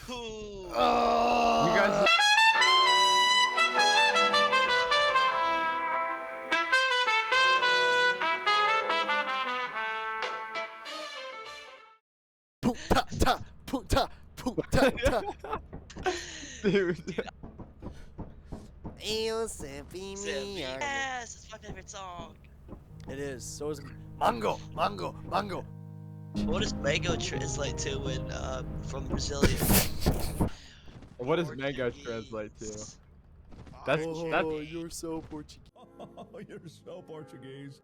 Oh. You guys. Puta ta puta puta ta. Dude. Yes, Yes, it's my favorite song. it is. So is mango, mango, mango. What does mango translate to in from Brazilian? What does mango translate to? Portuguese. That's Oh, you're so Portuguese. Oh, you're so Portuguese.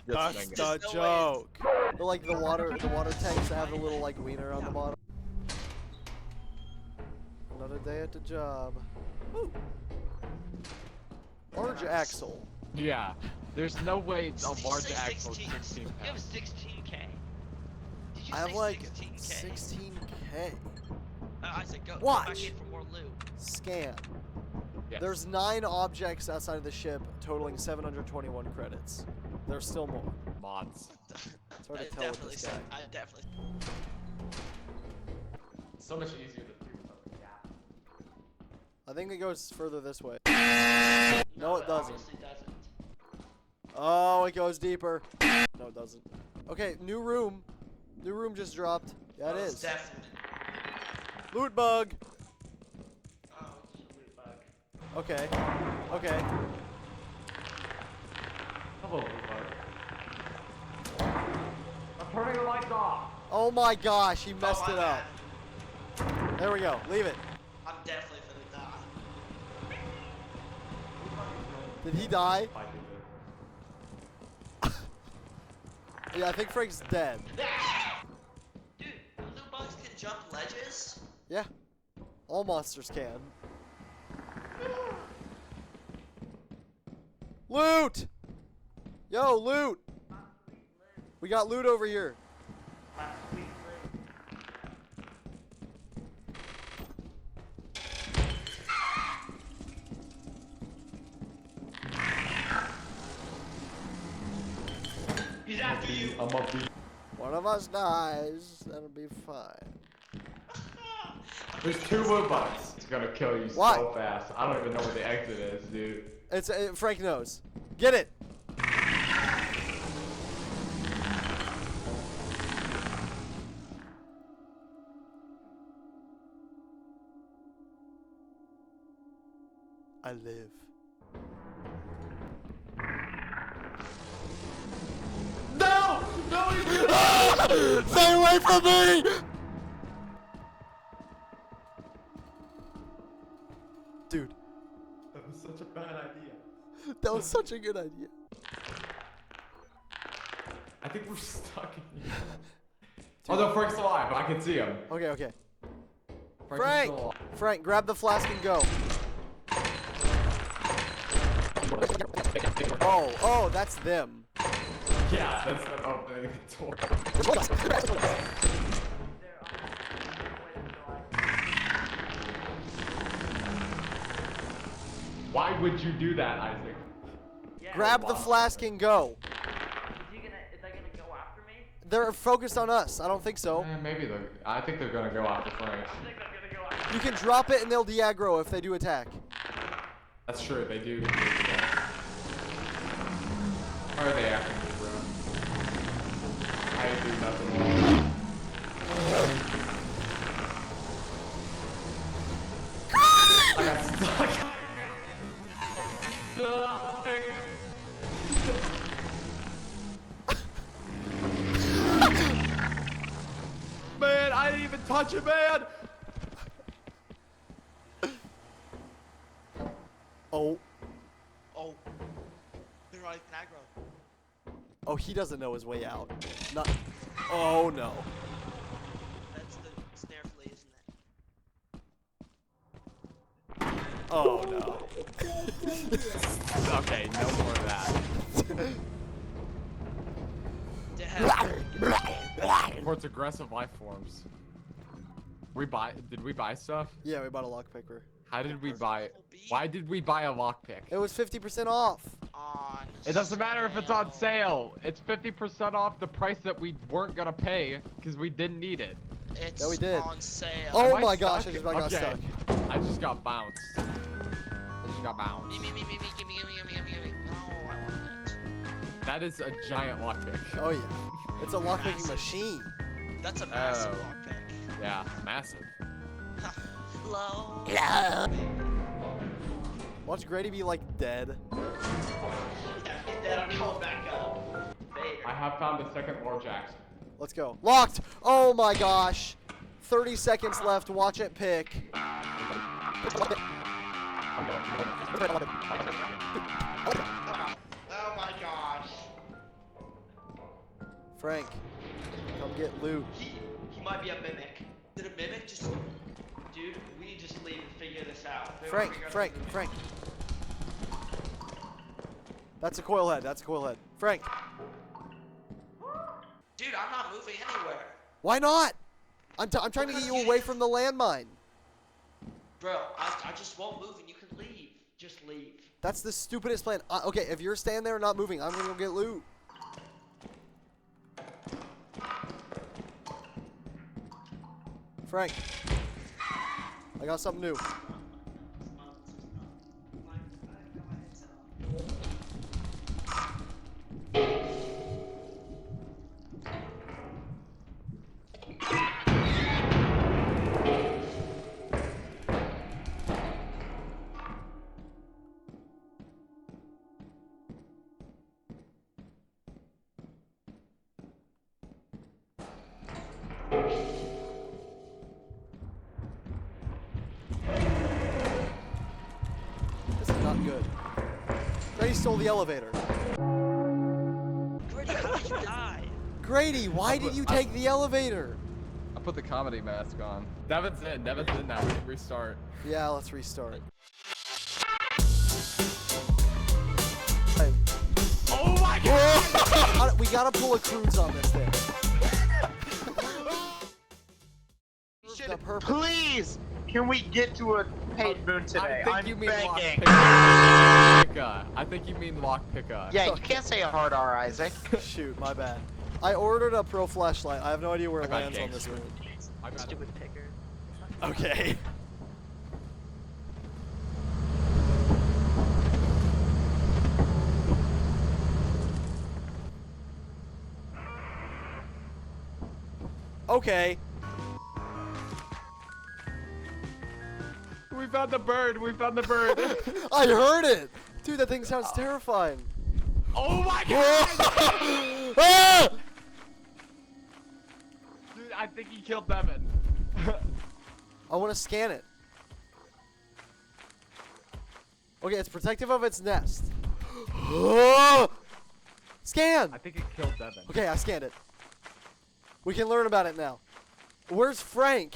That's mango. the There's no way joke. They're like the water tanks that have a little like wiener on the bottom. Another day at the job. Woo. Large axle. Yeah. There's no way Did a you large say axle is 16? 16 You have pounds. 16K. Did you I have say like 16K? 16K. I said go back Watch. in for more loot. Scan. Yes. There's 9 objects outside of the ship, totaling 721 credits. There's still more. mods. It's hard to tell with this guy. I definitely. It's so much easier to do something. Yeah. I think it goes further this way. No, it doesn't. Obviously doesn't. Oh, it goes deeper. No, it doesn't. Okay, new room. New room just dropped. Yeah, it Oh, it's is. Definitely. Loot bug. Oh, it's a loot bug. Okay. Okay. Hello, I'm turning the lights off. Oh my gosh, he messed Oh, it my up. bad. There we go. Leave it. I'm definitely gonna die. Did he die? I do Yeah, I think Frank's dead. Dude, the loot bugs can jump ledges? Yeah. All monsters can. Loot! Yo, loot! We got loot over here. He's after you. I'm up to. One of us dies, that'll be fine. There's 2 wood bugs. It's gonna kill you Why? so fast. I don't even know where the exit is, dude. It's Frank knows. Get it. I live. No! No, he's Stay away from me! Dude, That was such a bad idea. that was such a good idea. I think we're stuck in here. Oh no, Frank's alive. I can see him. Okay, okay. Frank's Frank! still alive. Frank, grab the flask and go. Oh, that's them. Yeah, that's not opening the door. Why would you do that, Isaac? Yeah. Grab the flask and go. Is they gonna go after me? They're focused on us. I don't think so. Maybe they're. I think they're gonna go after Frank. I think they're gonna go after You can drop it and they'll de-aggro if they do attack. That's true. They do. Or are they after me, bro? I do nothing. I got stuck. Man, I didn't even touch it, man. Oh. Oh. They're already aggro. Oh, he doesn't know his way out. Not. Oh no. That's the snare flea, isn't it? Oh no. Okay, no more of that. Damn. Towards aggressive life forms. Did we buy stuff? Yeah, we bought a lockpicker. How did we buy it? Why did we buy a lockpick? It was 50% off. On It doesn't matter if it's on sale. sale. It's 50% off the price that we weren't gonna pay because we didn't need it. It's Yeah, we did. on sale. Oh Am I my gosh, stuck? I got Okay. stuck. I just got bounced. I just got bounced. Me, gimme. No, I want it. That is a giant lockpick. Oh yeah. It's a lockpicking machine. That's a massive Oh. lockpick. Yeah, massive. Hello. Watch Grady be like dead. Then I'm coming back up. I have found the second Lord Jackson. Let's go. Locked! Oh my gosh. 30 seconds left. Watch it pick. Oh my gosh. Frank, come get loot. He might be a mimic. Did a mimic just... Dude, we need to just leave and figure this out. We Frank, figure out Frank, the mimic. Frank. That's a coil head. That's a coil head. Frank, Dude, I'm not moving anywhere. why not? I'm trying to get you away from the landmine. Bro, I just won't move and you can leave. Just leave. That's the stupidest plan. Okay, if you're staying there and not moving, I'm gonna go get loot. Frank, I got something new. This is not good. Grady stole the elevator. Grady, how did you die? Grady, why did you take the elevator? I put the comedy mask on. Devin's in now. We can restart. Yeah, let's restart. Oh my god! We gotta pull a cruise on this thing. The purpose. Please, can we get to a paid moon today? I think I'm you mean begging. lockpicka. I think you mean lockpicka. Yeah, you can't say a hard R, Isaac. Shoot, my bad. I ordered a pro flashlight. I have no idea where it I got lands on gangs. this room. I got it. Stupid picker. Okay. Okay. We found the bird. We found the bird. I heard it! Dude, that thing sounds terrifying. Oh my god! Ah! Dude, I think he killed Devin. I want to scan it. Okay, it's protective of its nest. Scan! I think it killed Devin. Okay, I scanned it. We can learn about it now. Where's Frank?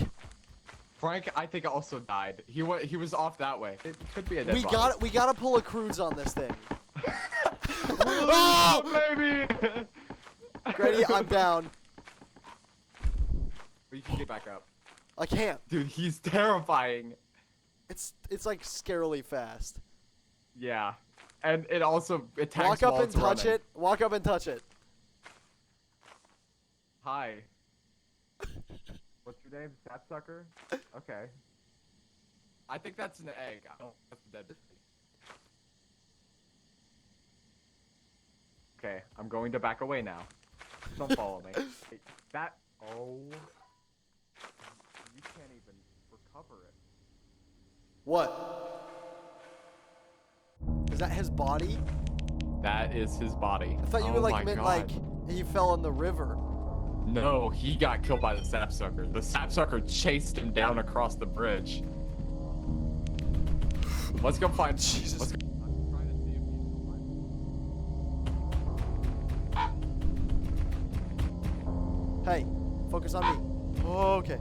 Frank, I think also died. He was off that way. It could be a dead body. We gotta pull a cruise on this thing. Oh, baby! Grady, I'm down. But you can get back up. I can't. Dude, he's terrifying. It's like scarily fast. Yeah. And it also attacks Walk up while and it's touch running. it. Walk up and touch it. Hi. What's your name? Sapsucker? Okay. I think that's an egg. I don't think that's a dead baby. Okay, I'm going to back away now. Don't follow me. Hey, that. Oh. You can't even recover it. What? Is that his body? That is his body. I thought you Oh were like my meant God. like he fell in the river. No, he got killed by the sapsucker. The sapsucker chased him down across the bridge. Let's go find. Jesus. Let's go. I'm trying to see if he's alive. Hey, focus on me. Okay.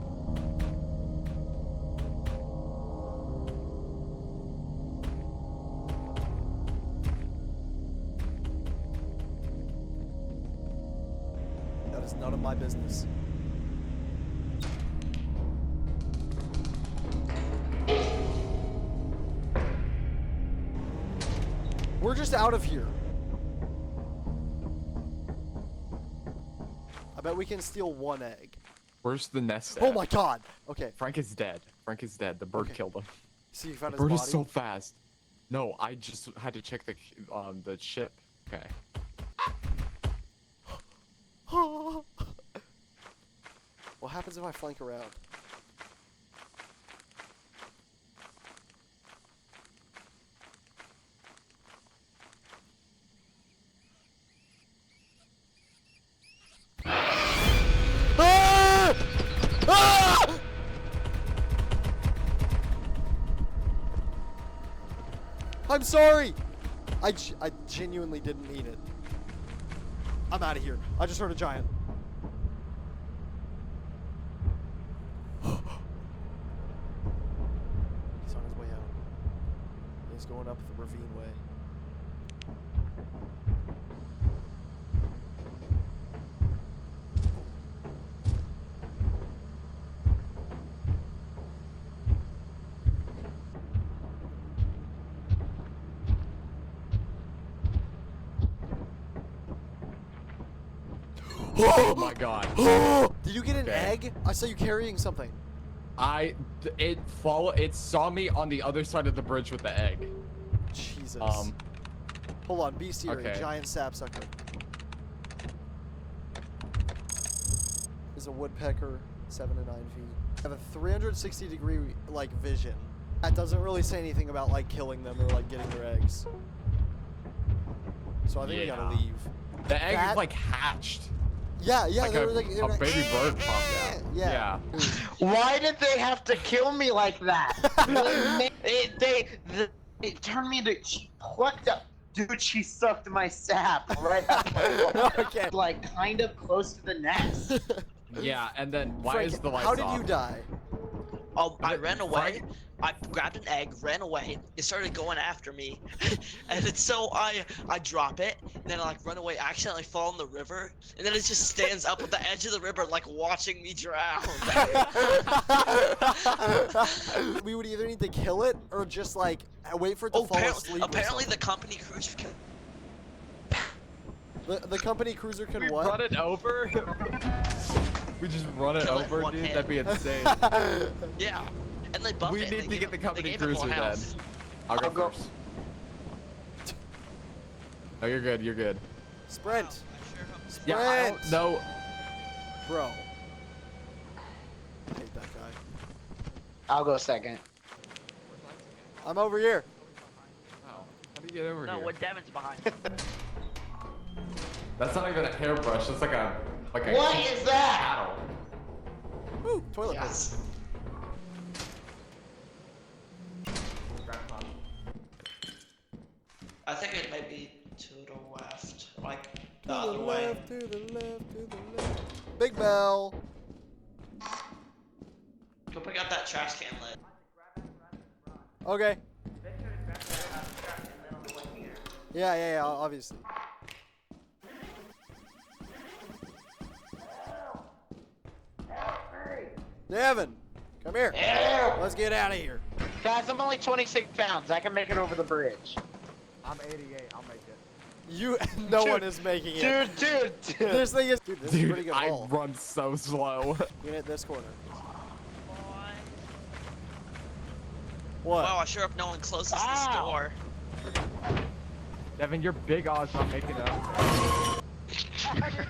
That is none of my business. We're just out of here. I bet we can steal one egg. Where's the nest Oh at? my god. Okay. Frank is dead. Frank is dead. The bird Okay. killed him. See, you found The his bird body. is so fast. No, I just had to check the ship. Okay. What happens if I flank around? Ah! Ah! I'm sorry. I genuinely didn't mean it. I'm out of here. I just heard a giant. He's on his way out. He's going up the ravine way. Oh my god. Did you get an Okay. egg? I saw you carrying something. It saw me on the other side of the bridge with the egg. Jesus. Hold on, bestiary, Okay. giant sapsucker. Is a woodpecker, 7 to 9 feet. I have a 360-degree like vision. That doesn't really say anything about like killing them or like getting their eggs. So I think we gotta Yeah. leave. The egg That- is like hatched. Yeah, yeah, Like they a, were like, they were a like, baby bird popped out. Yeah. Why did they have to kill me like that? They turned me into. She plucked up. Dude, she sucked my sap right out my mouth. Okay. Like, kind of close to the nest. Yeah, and then why Frank, is the lights how did off? you die? Oh, I ran away. Frank? I grabbed an egg, ran away. It started going after me, and then so I drop it, and then I like run away. I accidentally fall in the river, and then it just stands up at the edge of the river, like watching me drown. We would either need to kill it or just like wait for it to Oh, fall asleep. or apparently the something. company cruiser can. The company cruiser can We what? run it over? We just run it Kill it in over, one dude? hit. That'd be insane. Yeah, and they buffed We it. need They to gave get the him- company they gave him cruiser one then. house. I'll I'll go go- first. Oh, you're good, you're good. Sprint. I sure hope so. Yeah, I don't Sprint. know. Bro. I hate that guy. I'll go second. I'm over here. How do you get over No, here? what Devin's behind. That's not even a hairbrush. That's like a What is that? paddle. Woo, toilet paper. Yes. I think it might be to the left, like the To other the way. left, to the left, to the left. Big bell. Go pick up that trash can lid. Okay. Yeah, obviously. Devin, come here. Let's get out of here. Guys, I'm only 26 pounds. I can make it over the bridge. I'm 88. I'll make it. You, no Dude, one is making it. Dude. This thing is, dude, this is a pretty Dude, good I haul. run so slow. You can hit this corner. Wow, What? I sure hope no one closes this Ow. door. Devin, you're big odds on making it.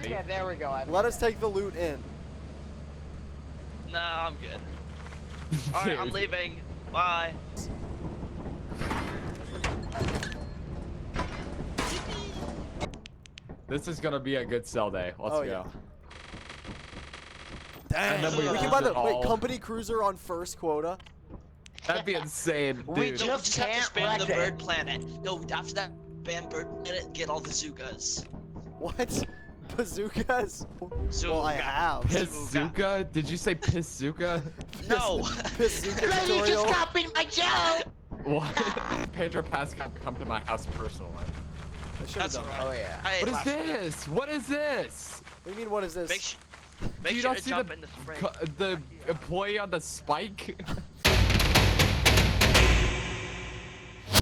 Yeah, there we go. Let us take the loot in. No, I'm good. Alright, I'm Dude. leaving. Bye. This is gonna be a good sell day. Let's Oh, go. yeah. Dang. then We we can lose buy it the all. company cruiser on first quota. That'd be insane, dude. We No, we Just just have to can't spam the wreck it. bird planet. No, after that, spam bird planet, get all the Zookas. What? Bazookas? Well, I Zooka. have. Pizzuka? Did you say Pizzuka? No! Bazooka You just tutorial. copied my joke! What? Pedro Pascal come to my house personally. I should have That's done that. alright. Oh, yeah. I ate What is last night. this? What is this? What do you mean, what is this? Make, sh Do make you sure not to see jump the, in the spring. the employee on the spike?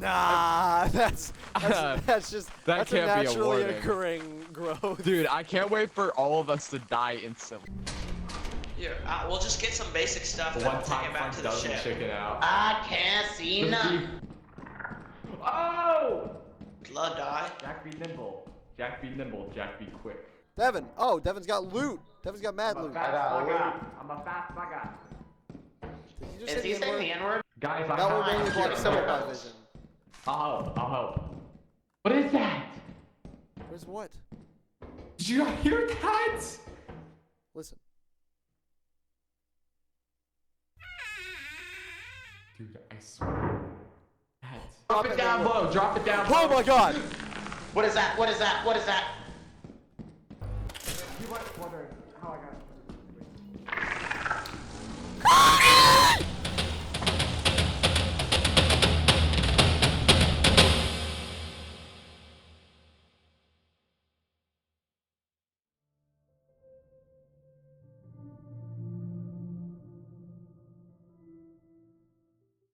Nah, that's just That that's a can't be a naturally warning. occurring growth. Dude, I can't wait for all of us to die instantly. Here, we'll just get some basic stuff and One take time it back Frank to the doesn't ship. chicken out. I can't see nothing. Oh! Blood die. Jack be nimble. Jack be nimble. Jack be quick. Devin. Oh, Devin's got loot. Devin's got mad I'm a loot. fast got bugger. loot. I'm a fast bugger. Did you just Is he say the saying N-word? the N-word? Guys, I That will have mainly block some of my Circles. vision. I'll help. I'll help. What is that? Where's what? Did you hear that? Listen. Dude, I swear. That. Drop Drop it it down down low. Drop it down low. Oh my god! What is that? What is that? What is that?